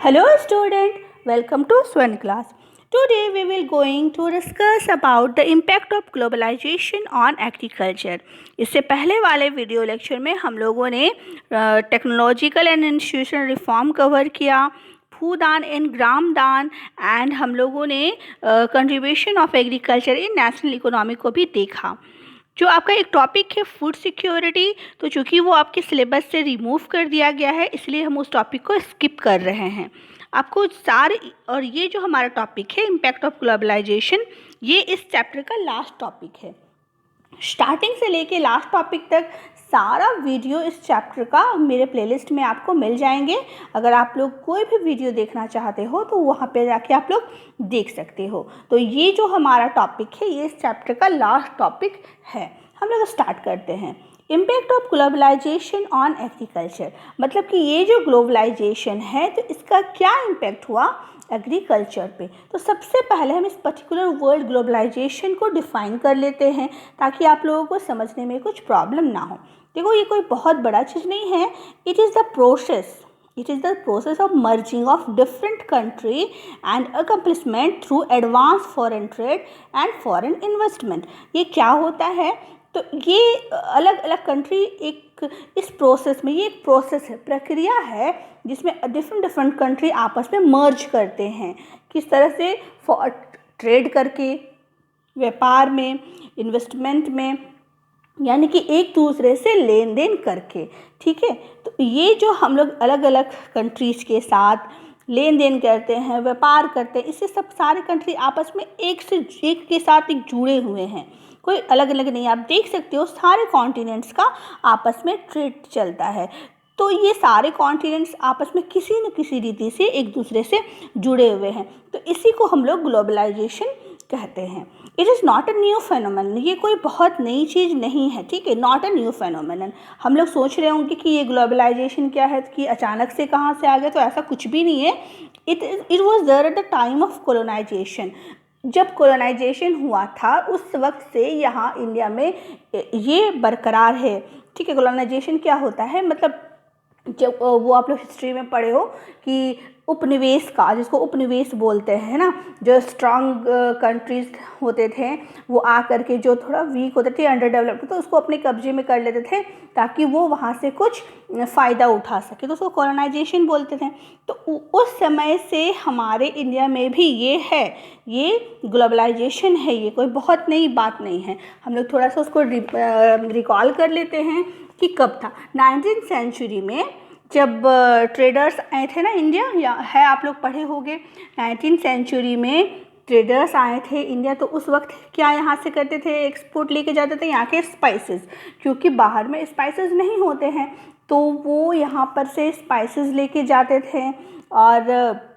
Hello student, welcome to Swan class. Today we will going to discuss about the impact of globalization on agriculture. इससे पहले वाले video lecture में हम लोगों ने technological and institutional reform cover किया, भूदान and ग्राम दान एंड हम लोगों ने contribution of agriculture in national economy को भी देखा। जो आपका एक टॉपिक है फूड सिक्योरिटी, तो चूँकि वो आपके सिलेबस से रिमूव कर दिया गया है इसलिए हम उस टॉपिक को स्किप कर रहे हैं। आपको सारे और ये जो हमारा टॉपिक है इम्पैक्ट ऑफ ग्लोबलाइजेशन, ये इस चैप्टर का लास्ट टॉपिक है। स्टार्टिंग से लेके लास्ट टॉपिक तक सारा वीडियो इस चैप्टर का मेरे प्लेलिस्ट में आपको मिल जाएंगे। अगर आप लोग कोई भी वीडियो देखना चाहते हो तो वहाँ पे जाके आप लोग देख सकते हो। तो ये जो हमारा टॉपिक है ये इस चैप्टर का लास्ट टॉपिक है। हम लोग स्टार्ट करते हैं। Impact of globalization on agriculture, मतलब कि ये जो ग्लोबलाइजेशन है तो इसका क्या इम्पैक्ट हुआ एग्रीकल्चर पे। तो सबसे पहले हम इस पर्टिकुलर वर्ड ग्लोबलाइजेशन को डिफ़ाइन कर लेते हैं ताकि आप लोगों को समझने में कुछ प्रॉब्लम ना हो। देखो ये कोई बहुत बड़ा चीज़ नहीं है। It is the process of merging of different country and accomplishment through advance foreign trade and foreign investment. ये क्या होता है, तो ये अलग अलग कंट्री एक इस प्रोसेस में, ये एक प्रोसेस है, प्रक्रिया है जिसमें डिफरेंट कंट्री आपस में मर्ज करते हैं। किस तरह से, ट्रेड करके, व्यापार में, इन्वेस्टमेंट में, यानी कि एक दूसरे से लेन देन करके। ठीक है, तो ये जो हम लोग अलग अलग कंट्रीज़ के साथ लेन देन करते हैं, व्यापार करते हैं, इससे सब सारे कंट्री आपस में एक के साथ एक जुड़े हुए हैं, कोई अलग अलग नहीं। आप देख सकते हो सारे कॉन्टिनेंट्स का आपस में ट्रेड चलता है। तो ये सारे कॉन्टिनेंट्स आपस में किसी न किसी रीति से एक दूसरे से जुड़े हुए हैं, तो इसी को हम लोग ग्लोबलाइजेशन कहते हैं। It is not a new phenomenon, ये कोई बहुत नई चीज़ नहीं है। ठीक है, नॉट अ न्यू फेनोमेनन। हम लोग सोच रहे होंगे कि ये ग्लोबलाइजेशन क्या है, कि अचानक से कहाँ से आ गया, तो ऐसा कुछ भी नहीं है। It was there at the time of colonization. जब कोलोनाइजेशन हुआ था उस वक्त से यहाँ इंडिया में ये बरकरार है। ठीक है, कोलोनाइजेशन क्या होता है, मतलब जब वो आप लोग हिस्ट्री में पढ़े हो कि उपनिवेश का, जिसको उपनिवेश बोलते हैं ना, जो स्ट्रांग कंट्रीज होते थे वो आ करके जो थोड़ा वीक होते थे, अंडर डेवलप्ड, तो उसको अपने कब्जे में कर लेते थे ताकि वो वहाँ से कुछ फ़ायदा उठा सके, तो उसको कॉलोनाइजेशन बोलते थे। तो उस समय से हमारे इंडिया में भी ये है, ये ग्लोबलाइजेशन है, ये कोई बहुत नई बात नहीं है। हम लोग थोड़ा सा उसको रिकॉल कर लेते हैं कि कब था। 19th सेंचुरी में जब ट्रेडर्स आए थे ना इंडिया, या है आप लोग पढ़े होंगे, 19th सेंचुरी में ट्रेडर्स आए थे इंडिया, तो उस वक्त क्या यहाँ से करते थे, एक्सपोर्ट लेके जाते थे यहाँ के स्पाइसेस, क्योंकि बाहर में स्पाइसेस नहीं होते हैं, तो वो यहाँ पर से स्पाइसेस लेके जाते थे। और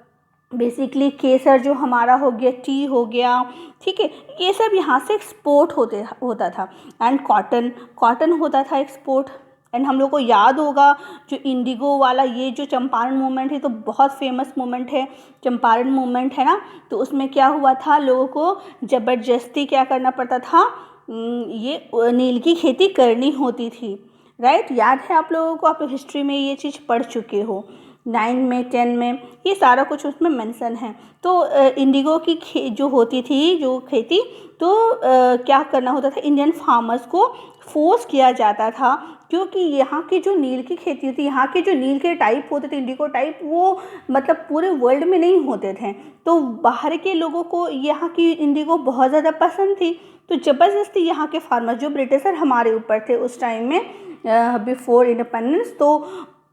बेसिकली केसर जो हमारा हो गया, टी हो गया, ठीक है, ये सब यहाँ से एक्सपोर्ट होता था। एंड कॉटन होता था एक्सपोर्ट। एंड हम लोग को याद होगा जो इंडिगो वाला ये जो चंपारण मूवमेंट है, तो बहुत फेमस मूवमेंट है चंपारण मूवमेंट, है ना। तो उसमें क्या हुआ था, लोगों को ज़बरदस्ती क्या करना पड़ता था, ये नील की खेती करनी होती थी। राइट, याद है आप लोगों को, आप लोग हिस्ट्री में ये चीज़ पढ़ चुके हो, 9 में 10 में ये सारा कुछ उसमें मेंशन है। तो इंडिगो की जो होती थी जो खेती, तो क्या करना होता था, इंडियन फार्मर्स को फोर्स किया जाता था, क्योंकि यहाँ की जो नील की खेती होती, यहाँ के जो नील के टाइप होते थे, इंडिगो टाइप, वो मतलब पूरे वर्ल्ड में नहीं होते थे। तो बाहर के लोगों को यहाँ की इंडिगो बहुत ज़्यादा पसंद थी, तो ज़बरदस्ती यहाँ के फार्मर, जो ब्रिटिशर हमारे ऊपर थे उस टाइम में बिफोर इंडिपेंडेंस, तो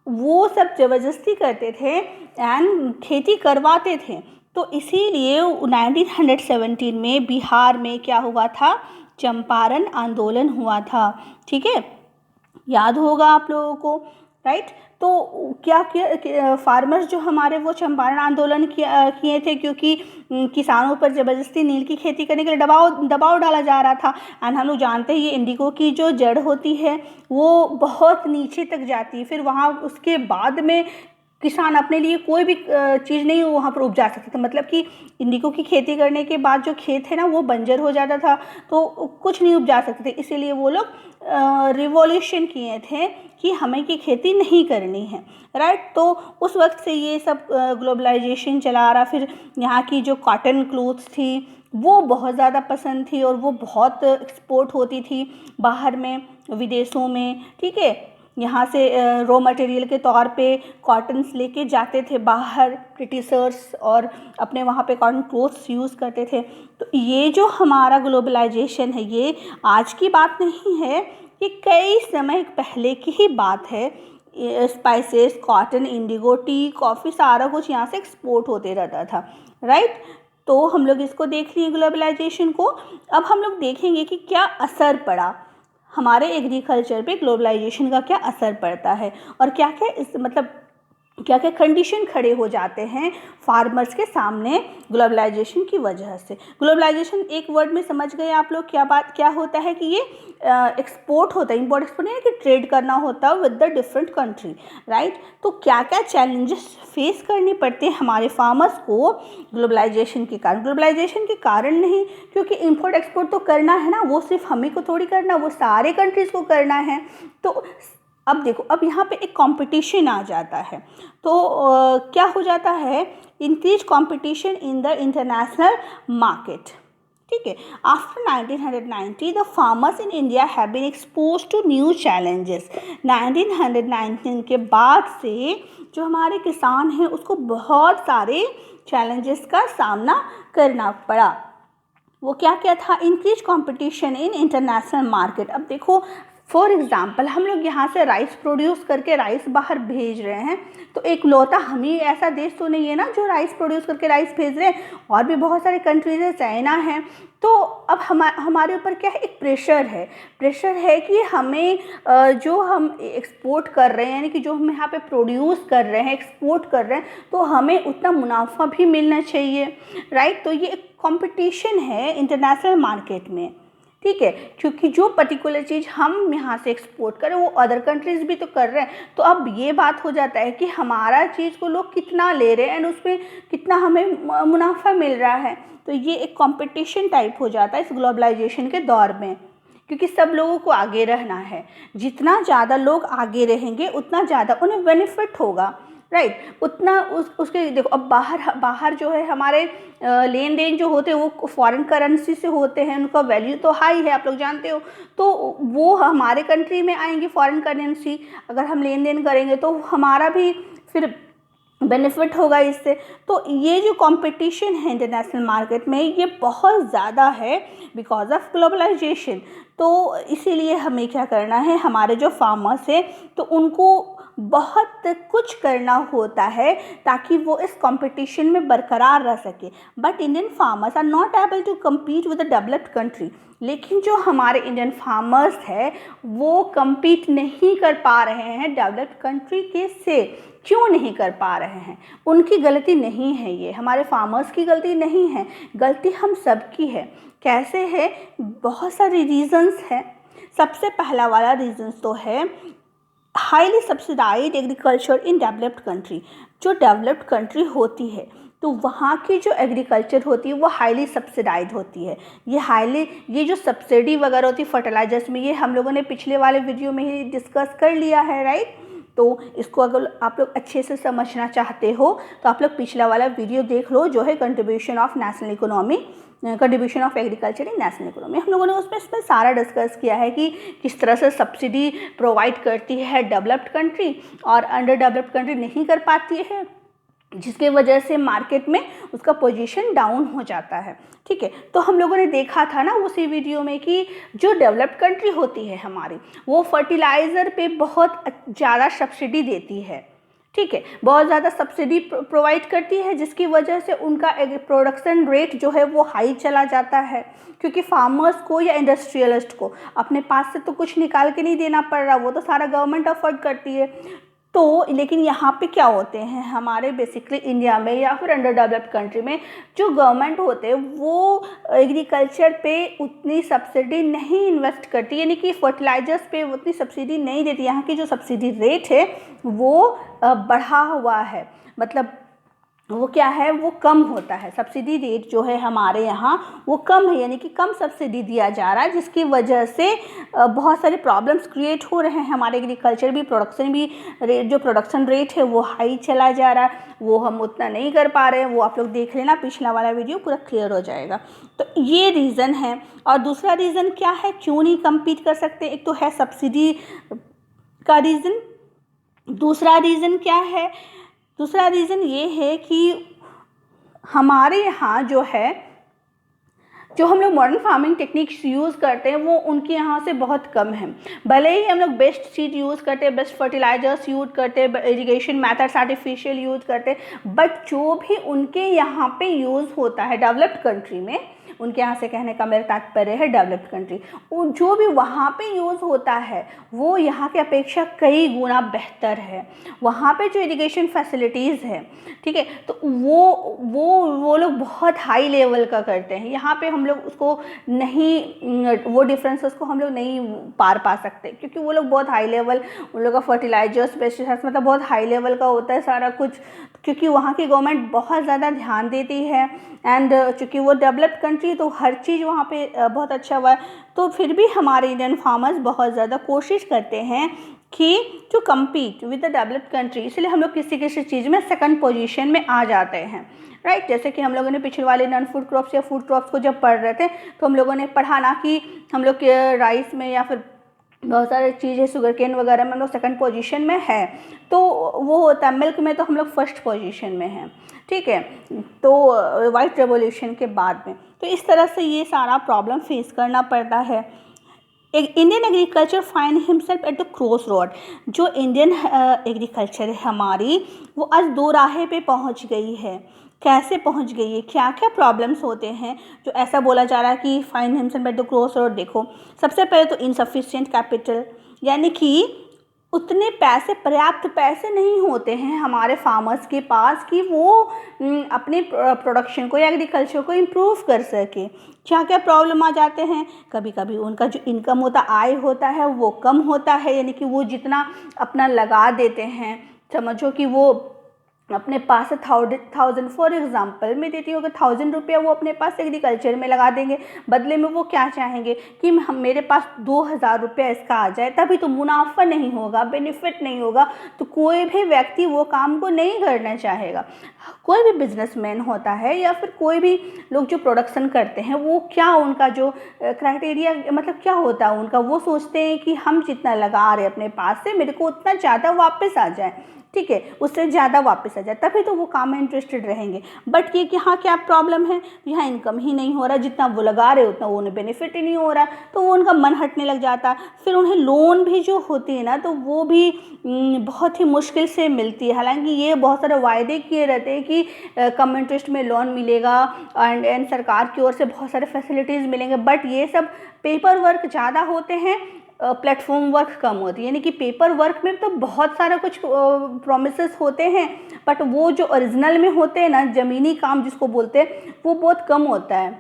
वो सब ज़बरदस्ती करते थे एंड खेती करवाते थे। तो इसीलिए 1917 में बिहार में क्या हुआ था, चंपारण आंदोलन हुआ था। ठीक है, याद होगा आप लोगों को, राइट। तो क्या किया फार्मर्स जो हमारे, वो चंपारण आंदोलन किए थे, क्योंकि किसानों पर ज़बरदस्ती नील की खेती करने के लिए दबाव डाला जा रहा था। एंड हम लोग जानते हैं ये इंडिगो की जो जड़ होती है वो बहुत नीचे तक जाती है, फिर वहाँ उसके बाद में किसान अपने लिए कोई भी चीज़ नहीं वहाँ पर उपजा सकते थे, मतलब कि इंडिगो की खेती करने के बाद जो खेत है ना वो बंजर हो जाता था, तो कुछ नहीं उपजा सकते थे। इसीलिए वो लोग रिवॉल्यूशन किए थे कि हमें की खेती नहीं करनी है, राइट। तो उस वक्त से ये सब ग्लोबलाइजेशन चला रहा। फिर यहाँ की जो कॉटन क्लोथ्स थी वो बहुत ज़्यादा पसंद थी और वो बहुत एक्सपोर्ट होती थी बाहर में, विदेशों में, ठीक है। यहाँ से रॉ मटेरियल के तौर पे कॉटन्स लेके जाते थे बाहर ब्रिटिशर्स, और अपने वहाँ पे कॉटन क्लोथ्स यूज़ करते थे। तो ये जो हमारा ग्लोबलाइजेशन है ये आज की बात नहीं है, ये कई समय पहले की ही बात है। Spices, cotton, Indigo, T, coffee सारा कुछ यहाँ से एक्सपोर्ट होते रहता था, राइट। तो हम लोग इसको देख लिए ग्लोबलाइजेशन को। अब हम लोग देखेंगे कि क्या असर पड़ा हमारे एग्रीकल्चर पे, ग्लोबलाइजेशन का क्या असर पड़ता है और क्या क्या इस मतलब क्या क्या कंडीशन खड़े हो जाते हैं फार्मर्स के सामने ग्लोबलाइजेशन की वजह से। ग्लोबलाइजेशन एक वर्ड में समझ गए आप लोग क्या होता है कि ये एक्सपोर्ट होता है, इम्पोर्ट एक्सपोर्ट नहीं है कि ट्रेड करना होता है with the different country, right. तो क्या क्या चैलेंजेस फेस करने पड़ते हैं हमारे फार्मर्स को ग्लोबलाइजेशन के कारण। ग्लोबलाइजेशन के कारण नहीं, क्योंकि इम्पोर्ट एक्सपोर्ट तो करना है ना, वो सिर्फ हमें को थोड़ी करना, वो सारे कंट्रीज़ को करना है। तो अब देखो, अब यहाँ पे एक कंपटीशन आ जाता है। तो क्या हो जाता है, increase competition in the international market, ठीक है। After 1990 the farmers in India have been expose to new challenges. 1919 के बाद से जो हमारे किसान हैं उसको बहुत सारे चैलेंजेस का सामना करना पड़ा। वो क्या क्या था, increase competition in international market. अब देखो फॉर एग्ज़ाम्पल हम लोग यहाँ से राइस प्रोड्यूस करके राइस बाहर भेज रहे हैं, तो एक लौता हम ही ऐसा देश तो नहीं है ना जो राइस प्रोड्यूस करके राइस भेज रहे हैं, और भी बहुत सारे कंट्रीज है, चाइना है। तो अब हमारे ऊपर क्या है, एक प्रेशर है कि हमें जो हम एक्सपोर्ट कर रहे हैं, यानी कि जो हम यहाँ पे प्रोड्यूस कर रहे हैं, एक्सपोर्ट कर रहे हैं, तो हमें उतना मुनाफा भी मिलना चाहिए, राइट। तो ये एक कंपटीशन है इंटरनेशनल मार्केट में, ठीक है, क्योंकि जो पर्टिकुलर चीज़ हम यहाँ से एक्सपोर्ट करें वो अदर कंट्रीज़ भी तो कर रहे हैं। तो अब ये बात हो जाता है कि हमारा चीज़ को लोग कितना ले रहे हैं एंड उसमें कितना हमें मुनाफा मिल रहा है। तो ये एक कंपटीशन टाइप हो जाता है इस ग्लोबलाइजेशन के दौर में, क्योंकि सब लोगों को आगे रहना है। जितना ज़्यादा लोग आगे रहेंगे उतना ज़्यादा उन्हें बेनिफिट होगा, राइट। उतना उसके देखो, अब बाहर जो है हमारे लेन देन जो होते हैं वो फॉरेन करेंसी से होते हैं, उनका वैल्यू तो हाई है, आप लोग जानते हो। तो वो हमारे कंट्री में आएंगे फॉरेन करेंसी, अगर हम लेन देन करेंगे तो हमारा भी फिर बेनिफिट होगा इससे। तो ये जो कंपटीशन है इंटरनेशनल मार्केट में ये बहुत ज़्यादा है बिकॉज ऑफ ग्लोबलाइजेशन। तो इसीलिए हमें क्या करना है, हमारे जो फार्मर्स हैं तो उनको बहुत कुछ करना होता है ताकि वो इस कंपटीशन में बरकरार रह सके। But Indian farmers are not able to compete with the developed country. लेकिन जो हमारे इंडियन फार्मर्स है वो कम्पीट नहीं कर पा रहे हैं डेवलप्ड कंट्री के से। क्यों नहीं कर पा रहे हैं? उनकी गलती नहीं है, ये हमारे फार्मर्स की गलती नहीं है, गलती हम सब की है। कैसे है? बहुत सारे रीजंस हैं। सबसे पहला वाला रीजंस तो है highly subsidised agriculture in developed country. जो डेवलप्ड कंट्री होती है तो वहाँ की जो एग्रीकल्चर होती है वो हाईली सब्सिडाइज्ड होती है। ये जो सब्सिडी वगैरह होती है फर्टिलाइजर्स में, ये हम लोगों ने पिछले वाले वीडियो में ही डिस्कस कर लिया है, राइट। तो इसको अगर आप लोग अच्छे से समझना चाहते हो तो आप लोग पिछला वाला वीडियो देख लो, जो है contribution of agriculture in national economy. हम लोगों ने उसमें सारा डिस्कस किया है कि किस तरह से सब्सिडी प्रोवाइड करती है डेवलप्ड कंट्री और अंडर डेवलप्ड कंट्री नहीं कर पाती है, जिसके वजह से मार्केट में उसका पोजीशन डाउन हो जाता है, ठीक है। तो हम लोगों ने देखा था ना उसी वीडियो में कि जो डेवलप्ड कंट्री होती है हमारी, वो फर्टिलाइज़र पे बहुत ज़्यादा सब्सिडी देती है, ठीक है, बहुत ज़्यादा सब्सिडी प्रोवाइड करती है, जिसकी वजह से उनका प्रोडक्शन रेट जो है वो हाई चला जाता है, क्योंकि फार्मर्स को या इंडस्ट्रियलिस्ट को अपने पास से तो कुछ निकाल के नहीं देना पड़ रहा, वो तो सारा गवर्नमेंट अफोर्ड करती है। तो लेकिन यहाँ पे क्या होते हैं हमारे बेसिकली इंडिया में या फिर अंडर डेवलप्ड कंट्री में जो गवर्नमेंट होते हैं वो एग्रीकल्चर पे उतनी सब्सिडी नहीं इन्वेस्ट करती, यानी कि फर्टिलाइजर्स पे उतनी सब्सिडी नहीं देती। यहाँ की जो सब्सिडी रेट है वो बढ़ा हुआ है, मतलब वो क्या है, वो कम होता है। सब्सिडी रेट जो है हमारे यहाँ वो कम है, यानी कि कम सब्सिडी दिया जा रहा है, जिसकी वजह से बहुत सारे प्रॉब्लम्स क्रिएट हो रहे हैं। हमारे एग्रीकल्चर भी प्रोडक्शन भी रेट, जो प्रोडक्शन रेट है वो हाई चला जा रहा है, वो हम उतना नहीं कर पा रहे हैं। वो आप लोग देख लेना, पिछला वाला वीडियो पूरा क्लियर हो जाएगा। तो ये रीज़न है। और दूसरा रीज़न क्या है, क्यों नहीं कम्पीट कर सकते? एक तो है सब्सिडी का रीज़न। दूसरा रीज़न क्या है? दूसरा रीज़न ये है कि हमारे यहाँ जो है, जो हम लोग मॉडर्न फार्मिंग टेक्निक्स यूज़ करते हैं वो उनके यहाँ से बहुत कम है। भले ही हम लोग बेस्ट सीड यूज़ करते हैं, बेस्ट फर्टिलाइजर्स यूज़ करते हैं, इरिगेशन मेथड्स आर्टिफिशियल यूज़ करते हैं, बट जो भी उनके यहाँ पे यूज़ होता है डेवलप्ड कंट्री में, उनके यहाँ से कहने का मेरा तात्पर्य है डेवलप्ड कंट्री, जो भी वहाँ पे यूज़ होता है वो यहाँ के अपेक्षा कई गुना बेहतर है। वहाँ पे जो इरिगेशन फैसिलिटीज़ है, ठीक है, तो वो लोग बहुत हाई लेवल का करते हैं। यहाँ पे हम लोग उसको नहीं, वो डिफरेंसेस को हम लोग नहीं पार पा सकते, क्योंकि वो लोग बहुत हाई लेवल, उन लोग का फर्टिलाइजर्स पेस्टिसाइड्स मतलब बहुत हाई लेवल का होता है सारा कुछ, क्योंकि वहाँ की गवर्नमेंट बहुत ज़्यादा ध्यान देती है। एंड चूँकि वो डेवलप्ड कंट्री तो हर चीज़ वहाँ पे बहुत अच्छा हुआ है। तो फिर भी हमारे इंडियन फार्मर्स बहुत ज़्यादा कोशिश करते हैं कि to compete with the developed country, इसलिए हम लोग किसी किसी चीज़ में सेकंड पोजीशन में आ जाते हैं, राइट। जैसे कि हम लोगों ने पिछले वाले नॉन फूड क्रॉप्स या फूड क्रॉप्स को जब पढ़ रहे थे तो हम लोगों ने पढ़ा ना कि हम लोग राइस में या फिर बहुत सारी चीज़ें शुगर केन वगैरह में हम लोग सेकंड पोजीशन में है, तो वो होता है। मिल्क में तो हम लोग फर्स्ट पोजीशन में हैं, ठीक है, तो वाइट रेवोल्यूशन के बाद में। तो इस तरह से ये सारा प्रॉब्लम फेस करना पड़ता है। एक Indian agriculture find himself at the cross road. जो इंडियन एग्रीकल्चर है हमारी, वो आज दो राहें पे पहुंच गई है। कैसे पहुंच गई है, क्या क्या प्रॉब्लम्स होते हैं जो ऐसा बोला जा रहा है कि find himself at the cross road? देखो, सबसे पहले तो इनसफिशिएंट कैपिटल, यानी कि उतने पैसे, पर्याप्त पैसे नहीं होते हैं हमारे फार्मर्स के पास कि वो अपने प्रोडक्शन को या एग्रीकल्चर को इम्प्रूव कर सके। क्या क्या प्रॉब्लम आ जाते हैं, कभी कभी उनका जो इनकम होता, आय होता है वो कम होता है, यानी कि वो जितना अपना लगा देते हैं, समझो कि वो अपने पास 1000 फॉर एग्जांपल मैं देती हूँ, अगर 1000 रुपया वो अपने पास एग्रीकल्चर में लगा देंगे, बदले में वो क्या चाहेंगे कि मेरे पास 2000 रुपया इसका आ जाए, तभी तो मुनाफा नहीं होगा, बेनिफिट नहीं होगा, तो कोई भी व्यक्ति वो काम को नहीं करना चाहेगा। कोई भी बिजनेसमैन होता है या फिर कोई भी लोग जो प्रोडक्शन करते हैं, वो क्या उनका जो क्राइटेरिया मतलब क्या होता है उनका, वो सोचते हैं कि हम जितना लगा रहे अपने पास से मेरे को उतना ज़्यादा वापस आ जाए, ठीक है, उससे ज़्यादा वापस आ जाए, तभी तो वो काम में इंटरेस्टेड रहेंगे। बट ये कि हाँ क्या प्रॉब्लम है, यहाँ इनकम ही नहीं हो रहा, जितना वो लगा रहे उतना वो उन्हें बेनिफिट ही नहीं हो रहा, तो वो उनका मन हटने लग जाता। फिर उन्हें लोन भी जो होती है ना, तो वो भी बहुत ही मुश्किल से मिलती है। हालांकि ये बहुत सारे वायदे किए रहते हैं कि कम इंटरेस्ट में लोन मिलेगा एंड सरकार की ओर से बहुत सारे फैसिलिटीज़ मिलेंगे, बट ये सब पेपर वर्क ज़्यादा होते हैं, प्लेटफॉर्म वर्क कम होती है। यानी कि पेपर वर्क में तो बहुत सारा कुछ प्रोमिसेस होते हैं, बट वो जो ओरिजिनल में होते हैं ना, ज़मीनी काम जिसको बोलते हैं, वो बहुत कम होता है,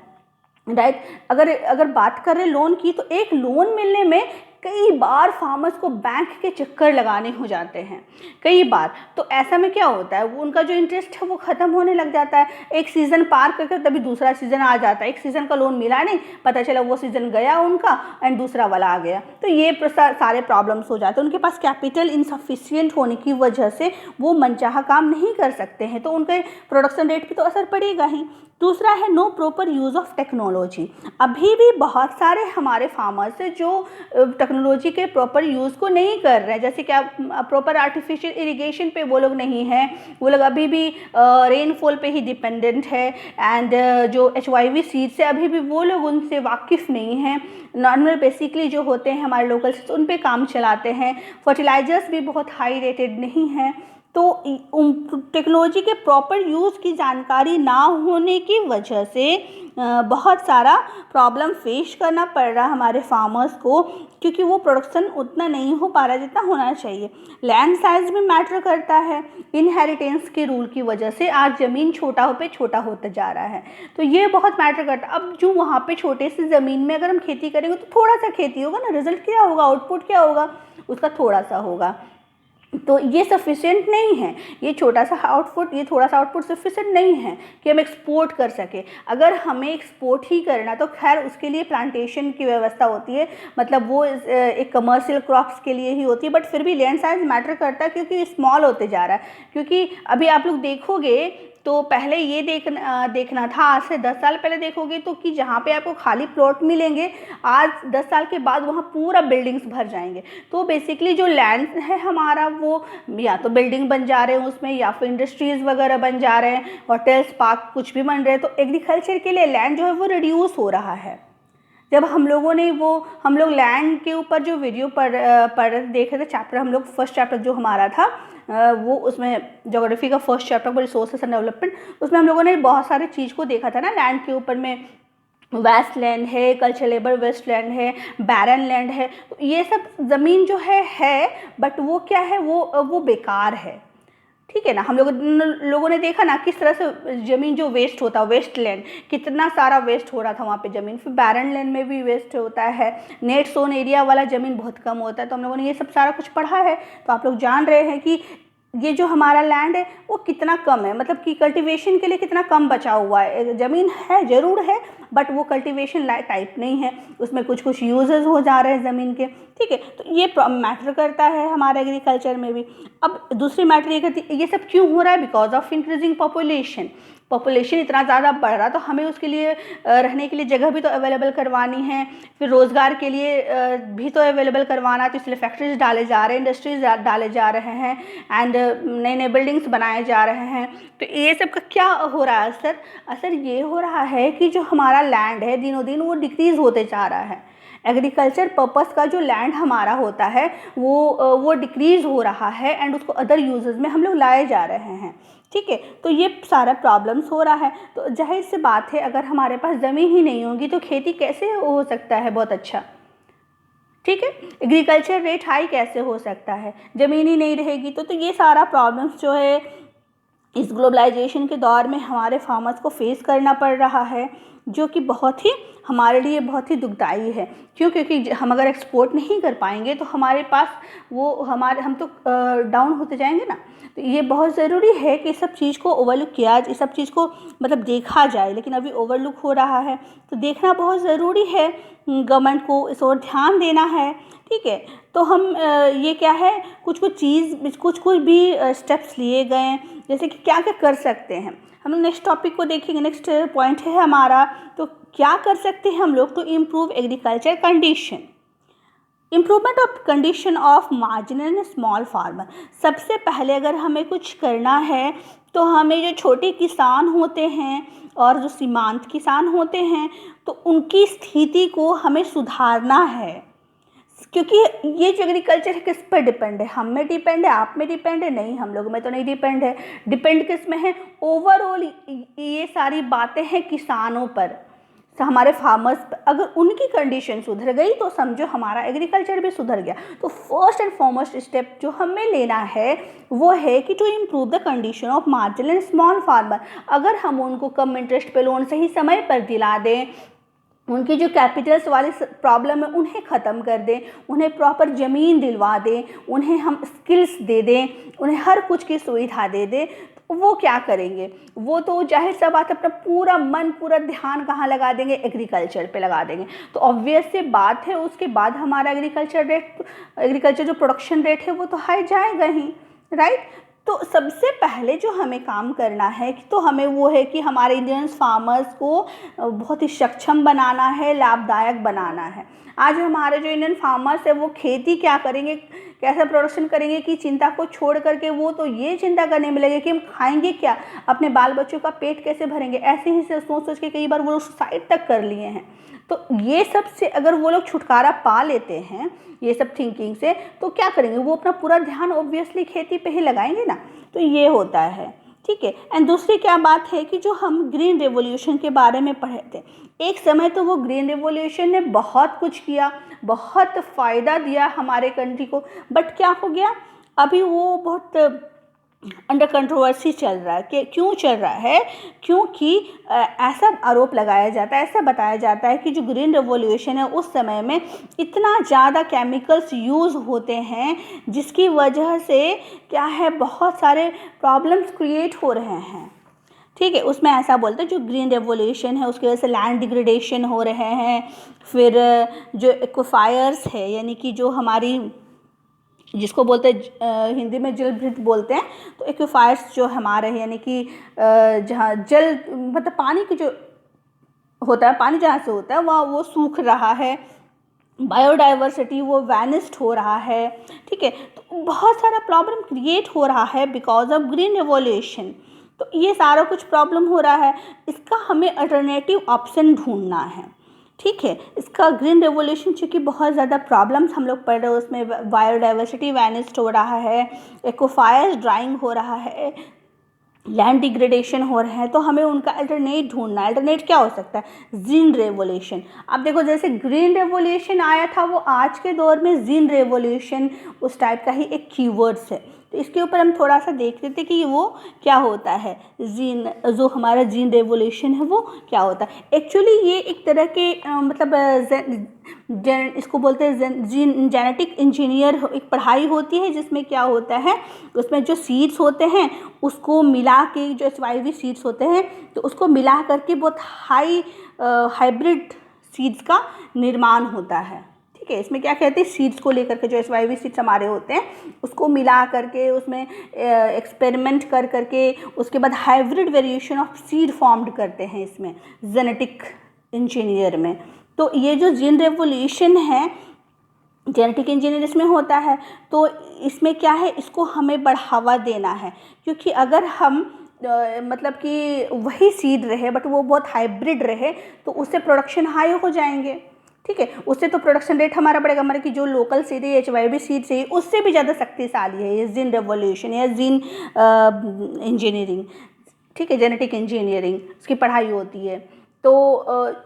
राइट। अगर बात करें लोन की, तो एक लोन मिलने में कई बार फार्मर्स को बैंक के चक्कर लगाने हो जाते हैं, कई बार। तो ऐसा में क्या होता है, वो उनका जो इंटरेस्ट है वो ख़त्म होने लग जाता है। एक सीज़न पार करके तभी दूसरा सीज़न आ जाता है, एक सीज़न का लोन मिला नहीं, पता चला वो सीज़न गया उनका एंड दूसरा वाला आ गया, तो ये सारे प्रॉब्लम्स हो जाते हैं। उनके पास कैपिटल इनसफिशिएंट होने की वजह से वो मनचाहा काम नहीं कर सकते हैं, तो उनके प्रोडक्शन रेट पर तो असर पड़ेगा ही। दूसरा है no proper use of technology. अभी भी बहुत सारे हमारे फार्मर्स हैं जो टेक्नोलॉजी के प्रॉपर यूज़ को नहीं कर रहे हैं, जैसे कि प्रॉपर आर्टिफिशियल इरिगेशन पे वो लोग नहीं हैं, वो लोग अभी भी रेनफॉल पे ही डिपेंडेंट है। एंड जो HYV सीड्स है, अभी भी वो लोग उनसे वाकिफ़ नहीं हैं। नॉर्मल बेसिकली जो होते हैं हमारे लोकल, उन पे काम चलाते हैं। फर्टिलाइजर्स भी बहुत हाई रेटेड नहीं हैं, तो टेक्नोलॉजी के प्रॉपर यूज़ की जानकारी ना होने की वजह से बहुत सारा प्रॉब्लम फेस करना पड़ रहा है हमारे फार्मर्स को, क्योंकि वो प्रोडक्शन उतना नहीं हो पा रहा जितना होना चाहिए। लैंड साइज भी मैटर करता है। इनहेरिटेंस के रूल की वजह से आज ज़मीन छोटा पे छोटा होता जा रहा है, तो ये बहुत मैटर करता है। अब जो वहाँ पे छोटे से ज़मीन में अगर हम खेती करेंगे तो थोड़ा सा खेती होगा ना, रिजल्ट क्या होगा, आउटपुट क्या होगा, उसका थोड़ा सा होगा। तो ये सफिशिएंट नहीं है, ये छोटा सा आउटपुट, ये थोड़ा सा आउटपुट सफिशिएंट नहीं है कि हम एक्सपोर्ट कर सके। अगर हमें एक्सपोर्ट ही करना तो खैर उसके लिए प्लांटेशन की व्यवस्था होती है, मतलब वो एक कमर्शियल क्रॉप्स के लिए ही होती है, बट फिर भी लैंड साइज मैटर करता है क्योंकि स्मॉल होते जा रहा है। क्योंकि अभी आप लोग देखोगे तो पहले ये देखना था, आज से 10 साल पहले देखोगे तो कि जहाँ पे आपको खाली प्लॉट मिलेंगे, आज 10 साल के बाद वहाँ पूरा बिल्डिंग्स भर जाएंगे। तो बेसिकली जो लैंड है हमारा वो या तो बिल्डिंग बन जा रहे हैं उसमें, या फिर इंडस्ट्रीज़ वगैरह बन जा रहे हैं, होटल्स, पार्क कुछ भी बन रहे हैं। तो एग्रीकल्चर के लिए लैंड जो है वो रिड्यूस हो रहा है। जब हम लोग लैंड के ऊपर जो वीडियो पढ़ देख रहे थे, चैप्टर हम लोग फर्स्ट चैप्टर जो हमारा था वो उसमें ज्योग्राफी का first chapter resources and development, उसमें हम लोगों ने बहुत सारे चीज़ को देखा था ना। लैंड के ऊपर में वेस्ट लैंड है, कल्चरेबल वेस्ट लैंड है, बैरन लैंड है। तो ये सब ज़मीन जो है बट वो क्या है, वो बेकार है, ठीक है ना। हम लोगों ने देखा ना किस तरह से ज़मीन जो वेस्ट होता है, वेस्ट लैंड कितना सारा वेस्ट हो रहा था वहाँ पे ज़मीन। फिर बैरन लैंड में भी वेस्ट होता है, नेट सोन एरिया वाला ज़मीन बहुत कम होता है। तो हम लोगों ने ये सब सारा कुछ पढ़ा है, तो आप लोग जान रहे हैं कि ये जो हमारा लैंड है वो कितना कम है, मतलब कि कल्टीवेशन के लिए कितना कम बचा हुआ है। ज़मीन है ज़रूर है बट वो कल्टीवेशन टाइप नहीं है, उसमें कुछ यूजेस हो जा रहे हैं ज़मीन के, ठीक है। तो ये मैटर करता है हमारे एग्रीकल्चर में भी। अब दूसरी मैटर ये करती है, ये सब क्यों हो रहा है, बिकॉज ऑफ इंक्रीजिंग पॉपुलेशन इतना ज़्यादा बढ़ रहा, तो हमें उसके लिए रहने के लिए जगह भी तो अवेलेबल करवानी है, फिर रोज़गार के लिए भी तो अवेलेबल करवाना है। तो इसलिए फैक्ट्रीज डाले जा रहे हैं, इंडस्ट्रीज डाले जा रहे हैं, एंड नए नए बिल्डिंग्स बनाए जा रहे हैं। तो ये सब का क्या हो रहा है असर ये हो रहा है कि जो हमारा लैंड है दिनों दिन वो डिक्रीज़ होते जा रहा है। एग्रीकल्चर पर्पस का जो लैंड हमारा होता है वो डिक्रीज़ हो रहा है, एंड उसको अदर यूजेस में हम लोग लाए जा रहे हैं, ठीक है। तो ये सारा प्रॉब्लम्स हो रहा है। तो जाहिर सी बात है, अगर हमारे पास ज़मीन ही नहीं होगी तो खेती कैसे हो सकता है बहुत अच्छा, ठीक है। एग्रीकल्चर रेट हाई कैसे हो सकता है, ज़मीन ही नहीं रहेगी। तो ये सारा प्रॉब्लम्स जो है इस ग्लोबलाइजेशन के दौर में हमारे फार्मर्स को फेस करना पड़ रहा है, जो कि बहुत ही हमारे लिए बहुत ही दुखदाई है। क्योंकि हम अगर एक्सपोर्ट नहीं कर पाएंगे तो हमारे पास हम तो डाउन होते जाएंगे ना। तो ये बहुत ज़रूरी है कि इस सब चीज़ को ओवरलुक किया, इस सब चीज़ को मतलब देखा जाए, लेकिन अभी ओवरलुक हो रहा है। तो देखना बहुत ज़रूरी है, गवर्नमेंट को इस ओर ध्यान देना है, ठीक है। तो हम ये क्या है, कुछ भी स्टेप्स लिए गए हैं, जैसे कि क्या क्या कर सकते हैं। हम लोग नेक्स्ट टॉपिक को देखेंगे, नेक्स्ट पॉइंट है हमारा, तो क्या कर सकते हैं हम लोग to improve agriculture condition, improvement of condition of marginal and small farmer. सबसे पहले अगर हमें कुछ करना है तो हमें जो छोटे किसान होते हैं और जो सीमांत किसान होते हैं तो उनकी स्थिति को हमें सुधारना है। क्योंकि ये जो एग्रीकल्चर है किस पर डिपेंड है, हम में डिपेंड है, आप में डिपेंड है, नहीं हम लोग में तो नहीं डिपेंड है। डिपेंड किस में है, ओवरऑल ये सारी बातें हैं किसानों पर, तो हमारे फार्मर्स पर। अगर उनकी कंडीशन सुधर गई तो समझो हमारा एग्रीकल्चर भी सुधर गया। तो फर्स्ट एंड फॉरमोस्ट स्टेप जो हमें लेना है वो है कि to improve the condition of marginal and small farmer. अगर हम उनको कम इंटरेस्ट पे लोन सही समय पर दिला दें, उनकी जो कैपिटल्स वाली प्रॉब्लम है उन्हें ख़त्म कर दें, उन्हें प्रॉपर ज़मीन दिलवा दें, उन्हें हम स्किल्स दे दें, उन्हें हर कुछ की सुविधा दे दें, तो वो क्या करेंगे, वो तो जाहिर सा बात अपना पूरा मन पूरा ध्यान कहाँ लगा देंगे, एग्रीकल्चर पे लगा देंगे। तो ऑब्वियस सी बात है उसके बाद हमारा एग्रीकल्चर जो प्रोडक्शन रेट है वो तो हाई जाएगा ही, राइट। तो सबसे पहले जो हमें काम करना है तो हमें वो है कि हमारे इंडियन फार्मर्स को बहुत ही सक्षम बनाना है, लाभदायक बनाना है। आज हमारे जो इंडियन फार्मर्स है वो खेती क्या करेंगे, कैसा प्रोडक्शन करेंगे कि चिंता को छोड़ करके वो तो ये चिंता करने में लगे कि हम खाएंगे क्या, अपने बाल बच्चों का पेट कैसे भरेंगे, ऐसे ही सोच सोच के कई बार वो लोग सुसाइड तक कर लिए हैं। तो ये सब से अगर वो लोग छुटकारा पा लेते हैं ये सब थिंकिंग से, तो क्या करेंगे, वो अपना पूरा ध्यान ऑब्वियसली खेती पे ही लगाएंगे ना। तो ये होता है, ठीक है। एंड दूसरी क्या बात है कि जो हम ग्रीन रेवोल्यूशन के बारे में पढ़े थे, एक समय तो वो ग्रीन रेवोल्यूशन ने बहुत कुछ किया, बहुत फ़ायदा दिया हमारे कंट्री को, बट क्या हो गया, अभी वो बहुत अंडर कंट्रोवर्सी चल रहा है। कि क्यों चल रहा है, क्योंकि ऐसा आरोप लगाया जाता है, ऐसा बताया जाता है कि जो ग्रीन रेवोल्यूशन है उस समय में इतना ज़्यादा केमिकल्स यूज़ होते हैं जिसकी वजह से क्या है, बहुत सारे प्रॉब्लम्स क्रिएट हो रहे हैं, ठीक है। उसमें ऐसा बोलते हैं जो ग्रीन रेवोल्यूशन है उसकी वजह से लैंड डिग्रेडेशन हो रहे हैं, फिर जो एक्वाफायर्स है यानी कि जो हमारी जिसको बोलते हैं हिंदी में जल भृत बोलते हैं, तो एक्वाफायर्स जो हमारे हैं यानी कि जहाँ जल मतलब पानी की जो होता है, पानी जहाँ से होता है वहाँ वो सूख रहा है, बायोडाइवर्सिटी वो वैनिस्ड हो रहा है, ठीक है। तो बहुत सारा प्रॉब्लम क्रिएट हो रहा है बिकॉज ऑफ ग्रीन रेवोल्यूशन। तो ये सारा कुछ प्रॉब्लम हो रहा है, इसका हमें अल्टरनेटिव ऑप्शन ढूंढना है, ठीक है। इसका ग्रीन रेवोल्यूशन चूँकि बहुत ज़्यादा प्रॉब्लम्स हम लोग पढ़ रहे हैं, उसमें बायोडाइवर्सिटी वैनिस्ड हो रहा है, एक्वाफायर्स ड्राइंग हो रहा है, लैंड डिग्रेडेशन हो रहा है, तो हमें उनका अल्टरनेट ढूंढना है। अल्टरनेट क्या हो सकता है, ग्रीन रेवोल्यूशन। अब देखो जैसे ग्रीन रेवोल्यूशन आया था, वो आज के दौर में ग्रीन रेवोल्यूशन उस टाइप का ही एक कीवर्ड्स है। तो इसके ऊपर हम थोड़ा सा देख लेते कि वो क्या होता है, जीन जो हमारा जीन रेवोल्यूशन है वो क्या होता है। एक्चुअली ये एक तरह के इसको बोलते हैं जीन जेनेटिक इंजीनियर एक पढ़ाई होती है, जिसमें क्या होता है, उसमें जो सीड्स होते हैं उसको मिला के, जो SYV सीड्स होते हैं तो उसको मिला करके बहुत हाइब्रिड सीड्स का निर्माण होता है, ठीक है। इसमें क्या कहते हैं, सीड्स को लेकर के जो SYV सीड्स हमारे होते हैं उसको मिला करके उसमें एक्सपेरिमेंट कर करके उसके बाद hybrid variation of seed formed करते हैं इसमें जेनेटिक इंजीनियर में। तो ये जो जीन रेवोल्यूशन है जेनेटिक इंजीनियर इसमें होता है, तो इसमें क्या है, इसको हमें बढ़ावा देना है, क्योंकि अगर हम मतलब कि वही सीड रहे बट वो बहुत हाइब्रिड रहे तो उससे प्रोडक्शन हाई हो जाएंगे, ठीक है। उससे तो प्रोडक्शन रेट हमारा बढ़ेगा, मतलब कि जो लोकल सीड है HYV सीड से उससे भी ज़्यादा शक्तिशाली है ये जीन रेवोल्यूशन या जीन इंजीनियरिंग, ठीक है, जेनेटिक इंजीनियरिंग उसकी पढ़ाई होती है। तो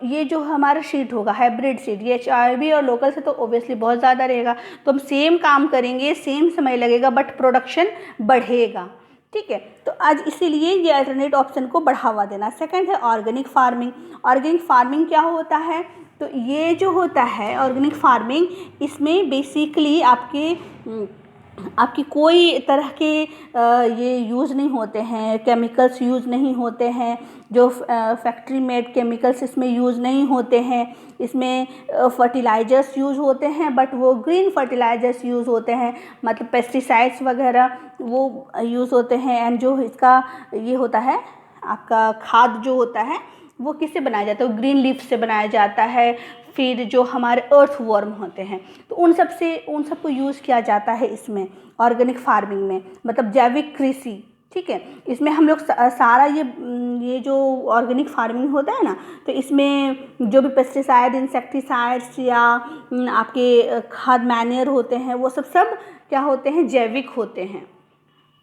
ये जो हमारा सीड होगा हाइब्रिड सीड, ये HYV और लोकल से तो ओबियसली बहुत ज़्यादा रहेगा, तो हम सेम काम करेंगे, सेम समय लगेगा बट प्रोडक्शन बढ़ेगा, ठीक है। तो आज इसीलिए ये अल्टरनेट ऑप्शन को बढ़ावा देना। सेकंड है ऑर्गेनिक फार्मिंग। ऑर्गेनिक फार्मिंग क्या होता है, तो ये जो होता है ऑर्गेनिक फार्मिंग, इसमें बेसिकली आपकी कोई तरह के ये यूज़ नहीं होते हैं, केमिकल्स यूज़ नहीं होते हैं, जो फैक्ट्री मेड केमिकल्स इसमें यूज़ नहीं होते हैं। इसमें फर्टिलाइज़र्स यूज़ होते हैं बट वो ग्रीन फर्टिलाइज़र्स यूज़ होते हैं, मतलब पेस्टिसाइड्स वगैरह वो यूज़ होते हैं। एंड जो इसका ये होता है आपका खाद जो होता है वो किससे बनाया जाता है, ग्रीन लीफ से बनाया जाता है। फिर जो हमारे अर्थ वर्म होते हैं तो उन सबको यूज़ किया जाता है इसमें ऑर्गेनिक फार्मिंग में, मतलब जैविक कृषि, ठीक है। इसमें हम लोग सारा ये जो ऑर्गेनिक फार्मिंग होता है ना, तो इसमें जो भी पेस्टिसाइड इंसेक्टिसाइड्स या आपके खाद मैन्योर होते हैं वो सब क्या होते हैं, जैविक होते हैं,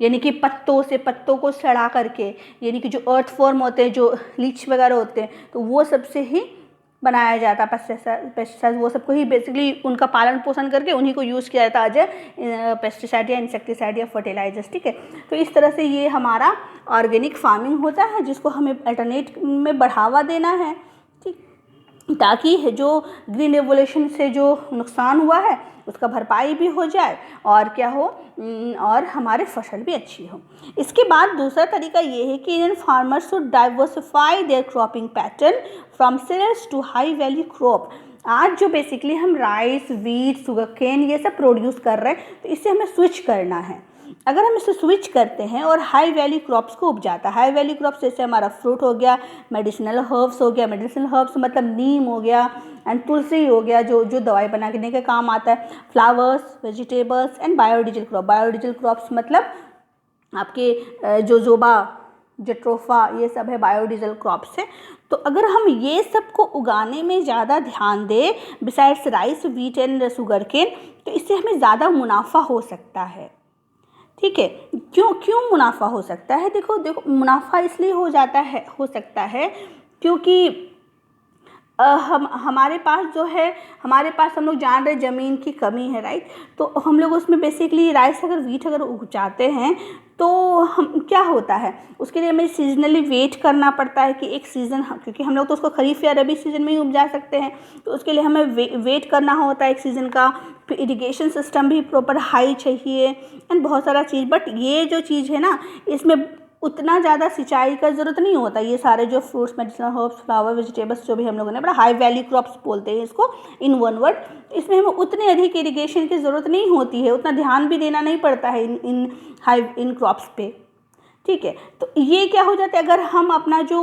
यानी कि पत्तों को सड़ा करके, यानी कि जो अर्थ फॉर्म होते हैं, जो लीच वगैरह होते हैं, तो वो सबसे ही बनाया जाता है पेस्टिसाइड, वो सबको ही बेसिकली उनका पालन पोषण करके उन्हीं को यूज़ किया जाता है एज पेस्टिसाइड या इंसेक्टिसाइड या फर्टिलाइजर्स, ठीक है। तो इस तरह से ये हमारा ऑर्गेनिक फार्मिंग होता है, जिसको हमें अल्टरनेट में बढ़ावा देना है, ठीक, ताकि जो ग्रीन रेवोल्यूशन से जो नुकसान हुआ है उसका भरपाई भी हो जाए और क्या हो, और हमारे फसल भी अच्छी हो। इसके बाद दूसरा तरीका ये है कि Indian farmers should diversify their cropping pattern from cereals to high value crop. आज जो बेसिकली हम राइस, वीट, शुगर केन ये सब प्रोड्यूस कर रहे हैं, तो इससे हमें स्विच करना है। अगर हम इसे स्विच करते हैं और हाई वैल्यू क्रॉप्स को उपजाता है, हाई वैल्यू क्रॉप्स जैसे हमारा फ्रूट हो गया, मेडिसिनल हर्ब्स हो गया, मेडिसिनल हर्ब्स मतलब नीम हो गया एंड तुलसी हो गया जो दवाई बनाने के काम आता है, flowers, vegetables and biodiesel crop. Biodiesel crops मतलब आपके जोजोबा, जट्रोफा, ये सब है बायोडीजल क्रॉप्स है। तो अगर हम ये सब को उगाने में ज़्यादा ध्यान दें besides rice, wheat and sugarcane, तो इससे हमें ज़्यादा मुनाफा हो सकता है। ठीक है, क्यों मुनाफा हो सकता है? देखो मुनाफा इसलिए हो सकता है क्योंकि हमारे पास जो है, हम लोग जान रहे ज़मीन की कमी है, राइट। तो हम लोग उसमें बेसिकली राइस अगर वीट अगर उगाते हैं तो हम क्या होता है उसके लिए हमें सीजनली वेट करना पड़ता है कि एक सीज़न, क्योंकि हम लोग तो उसको खरीफ या रबी सीज़न में ही उपजा सकते हैं, तो उसके लिए हमें वेट करना होता है एक सीज़न का। फिर इरिगेशन सिस्टम भी प्रॉपर हाई चाहिए एंड बहुत सारा चीज़। बट ये जो चीज़ है ना, इसमें उतना ज़्यादा सिंचाई का ज़रूरत नहीं होता। ये सारे जो fruits, medicinal herbs, flower, vegetables जो भी हम लोगों ने बड़ा हाई वैल्यू क्रॉप्स बोलते हैं इसको इन वन वर्ड, इसमें हमें उतनी अधिक इरिगेशन की ज़रूरत नहीं होती है, उतना ध्यान भी देना नहीं पड़ता है इन क्रॉप्स पे। ठीक है, तो ये क्या हो जाता है, अगर हम अपना जो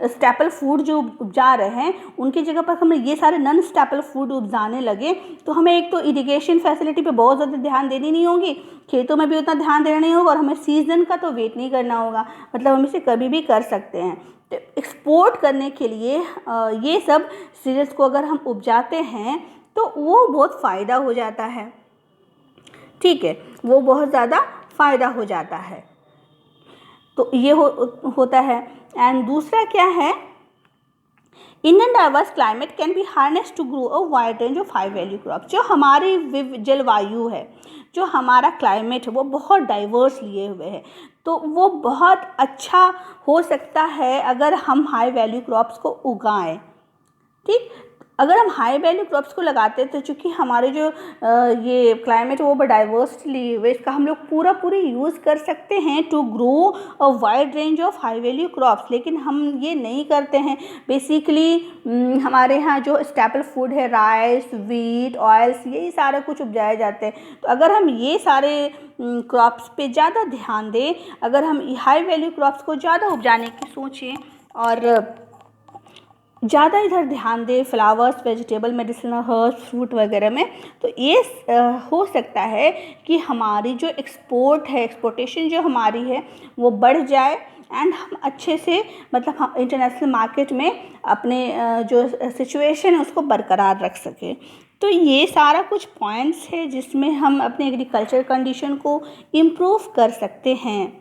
स्टेपल फूड जो उपजा रहे हैं उनकी जगह पर हम ये सारे नॉन स्टेपल फूड उपजाने लगे, तो हमें एक तो इरिगेशन फैसिलिटी पे बहुत ज़्यादा ध्यान देनी नहीं होगी, खेतों में भी उतना ध्यान देना नहीं होगा, और हमें सीज़न का तो वेट नहीं करना होगा, मतलब हम इसे कभी भी कर सकते हैं। तो एक्सपोर्ट करने के लिए ये सब सीरियल्स को अगर हम उपजाते हैं तो वो बहुत फ़ायदा हो जाता है। ठीक है, वो बहुत ज़्यादा फ़ायदा हो जाता है। तो ये होता है। एंड दूसरा क्या है, Indian diverse climate can be harness to grow a wide range of high value crop. जो हमारी जलवायु है, जो हमारा क्लाइमेट है, वो बहुत डाइवर्स लिए हुए है, तो वो बहुत अच्छा हो सकता है अगर हम हाई वैल्यू क्रॉप्स को उगाएं। ठीक, अगर हम हाई वैल्यू क्रॉप्स को लगाते हैं तो चूँकि हमारे जो ये क्लाइमेट है वो डाइवर्सली हुए, इसका हम लोग पूरी यूज़ कर सकते हैं to grow a wide range of high value crops. लेकिन हम ये नहीं करते हैं। बेसिकली हमारे यहाँ जो स्टेपल फूड है राइस, वीट, ऑयल्स, यही सारा कुछ उपजाए जाते हैं। तो अगर हम ये सारे क्रॉप्स पे ज़्यादा ध्यान दें, अगर हम हाई वैल्यू क्रॉप्स को ज़्यादा उपजाने की सोचें और ज़्यादा इधर ध्यान दें flowers, vegetable, medicinal herbs, fruit वगैरह में, तो ये हो सकता है कि हमारी जो एक्सपोर्टेशन जो हमारी है वो बढ़ जाए एंड हम अच्छे से, मतलब हम इंटरनेशनल मार्केट में अपने जो सिचुएशन है उसको बरकरार रख सकें। तो ये सारा कुछ पॉइंट्स है जिसमें हम अपने एग्रीकल्चर कंडीशन को इम्प्रूव कर सकते हैं,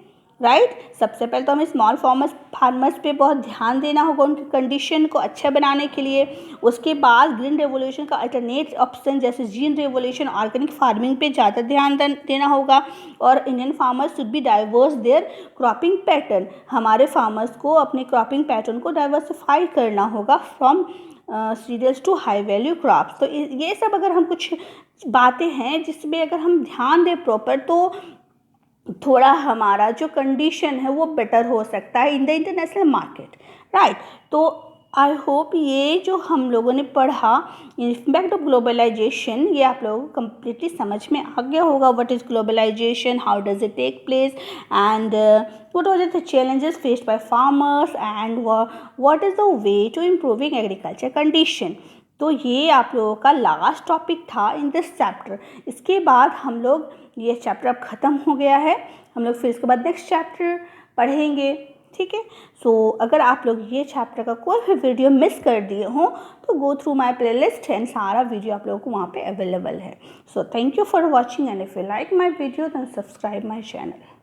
राइट। सबसे पहले तो हमें स्मॉल फार्मर्स पे बहुत ध्यान देना होगा उनकी कंडीशन को अच्छा बनाने के लिए। उसके बाद ग्रीन रेवोल्यूशन का अल्टरनेट ऑप्शन जैसे जीन रेवोल्यूशन, ऑर्गेनिक फार्मिंग पे ज़्यादा ध्यान देना होगा। और Indian farmers should be diverse their cropping pattern. हमारे फार्मर्स को अपने क्रॉपिंग पैटर्न को डाइवर्सिफाई करना होगा from cereals to high value crops. तो ये सब अगर हम कुछ बातें हैं जिसमें अगर हम ध्यान दें प्रॉपर, तो थोड़ा हमारा जो कंडीशन है वो बेटर हो सकता है इन द इंटरनेशनल मार्केट, राइट। तो आई होप ये जो हम लोगों ने पढ़ा इम्पैक्ट ऑफ ग्लोबलाइजेशन, ये आप लोगों को कम्प्लीटली समझ में आ गया होगा। What is globalization, how does it take place and what are the challenges faced by farmers and what is the way to improving agriculture condition। तो ये आप लोगों का लास्ट टॉपिक था इन दिस चैप्टर। इसके बाद हम लोग, ये चैप्टर अब ख़त्म हो गया है, हम लोग फिर इसके बाद नेक्स्ट चैप्टर पढ़ेंगे। ठीक है, सो अगर आप लोग ये चैप्टर का कोई भी वीडियो मिस कर दिए हों तो go through my playlist and सारा वीडियो आप लोगों को वहाँ पे अवेलेबल है। So thank you for watching and if you like my video then subscribe my channel.